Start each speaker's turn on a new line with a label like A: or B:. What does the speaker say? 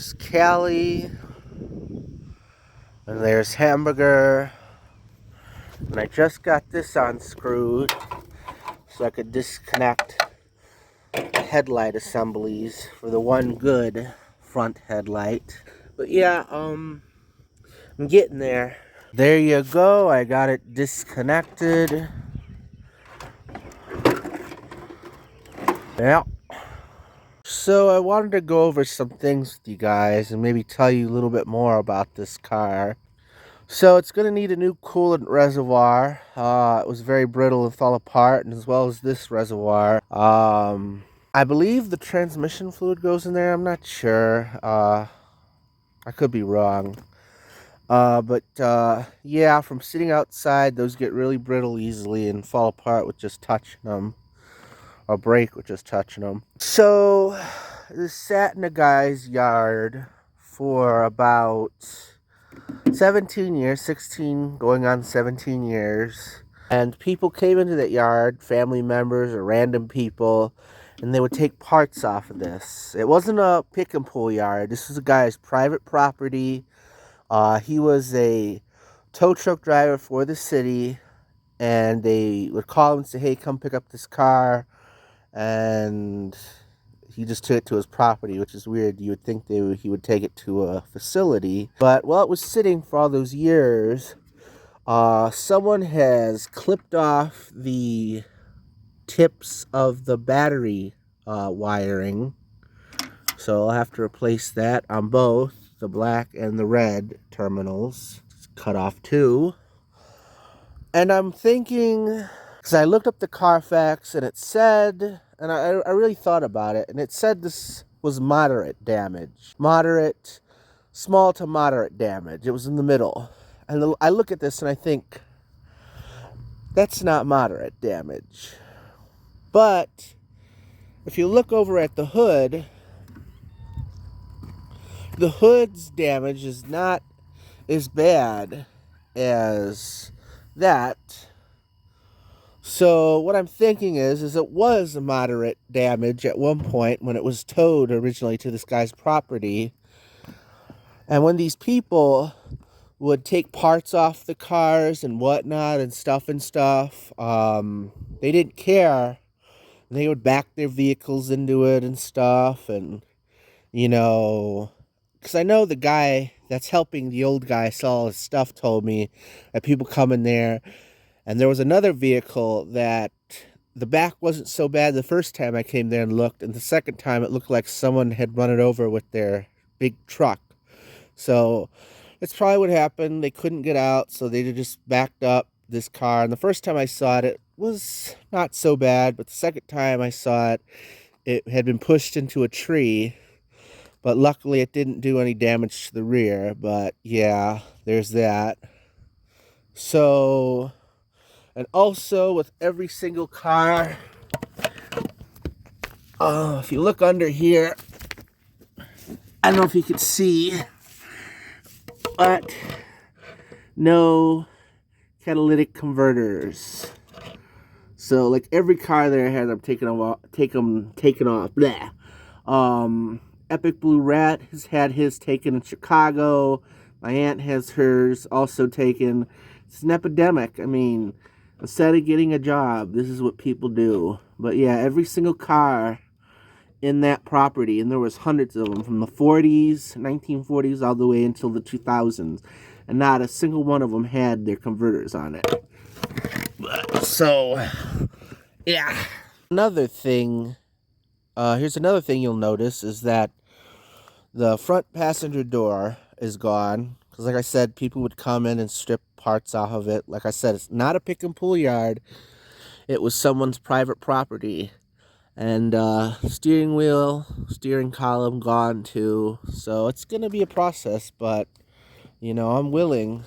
A: There's Callie, and there's Hamburger, and I just got this unscrewed so I could disconnect the headlight assemblies for the one good front headlight. But yeah, I'm getting there. There you go, I got it disconnected. Yeah. So I wanted to go over some things with you guys and maybe tell you a little bit more about this car. So it's going to need a new coolant reservoir. It was very brittle and fell apart, and as well as this reservoir. I believe the transmission fluid goes in there. I'm not sure. I could be wrong. But yeah, from sitting outside, those get really brittle easily and fall apart with just touching them. Or break with just touching them. So this sat in a guy's yard for about 17 years, 16 going on 17 years. And people came into that yard, family members or random people, and they would take parts off of this. It wasn't a pick and pull yard. This was a guy's private property. He was a tow truck driver for the city, and they would call him and say, hey, come pick up this car. And he just took it to his property, which is weird. You would think he would take it to a facility. But while it was sitting for all those years, someone has clipped off the tips of the battery wiring. So I'll have to replace that on both the black and the red terminals. It's cut off too. And I'm thinking, because I looked up the Carfax and it said, and I really thought about it, and it said this was moderate damage. Moderate, small to moderate damage. It was in the middle. And I look at this and I think, that's not moderate damage. But if you look over at the hood, the hood's damage is not as bad as that. So what I'm thinking is it was moderate damage at one point when it was towed originally to this guy's property. And when these people would take parts off the cars and whatnot and stuff, they didn't care. They would back their vehicles into it and stuff. And, you know, because I know the guy that's helping the old guy sell all his stuff told me that people come in there. And there was another vehicle that the back wasn't so bad the first time I came there and looked. And the second time it looked like someone had run it over with their big truck. So that's probably what happened. They couldn't get out, so they just backed up this car. And the first time I saw it, it was not so bad. But the second time I saw it, it had been pushed into a tree. But luckily it didn't do any damage to the rear. But yeah, there's that. So... and also with every single car, if you look under here, I don't know if you can see, but no catalytic converters. So like every car there has them taken off. Blah. Epic Blue Rat has had his taken in Chicago. My aunt has hers also taken. It's an epidemic. I mean, instead of getting a job, this is what people do. But yeah, every single car in that property, and there was hundreds of them from the 40s, 1940s, all the way until the 2000s. And not a single one of them had their converters on it. So, yeah. Another thing, here's another thing you'll notice is that the front passenger door is gone. Because like I said, people would come in and strip parts off of it. Like I said, it's not a pick and pull yard. It was someone's private property. And steering wheel, steering column gone too. So it's going to be a process, but, you know, I'm willing.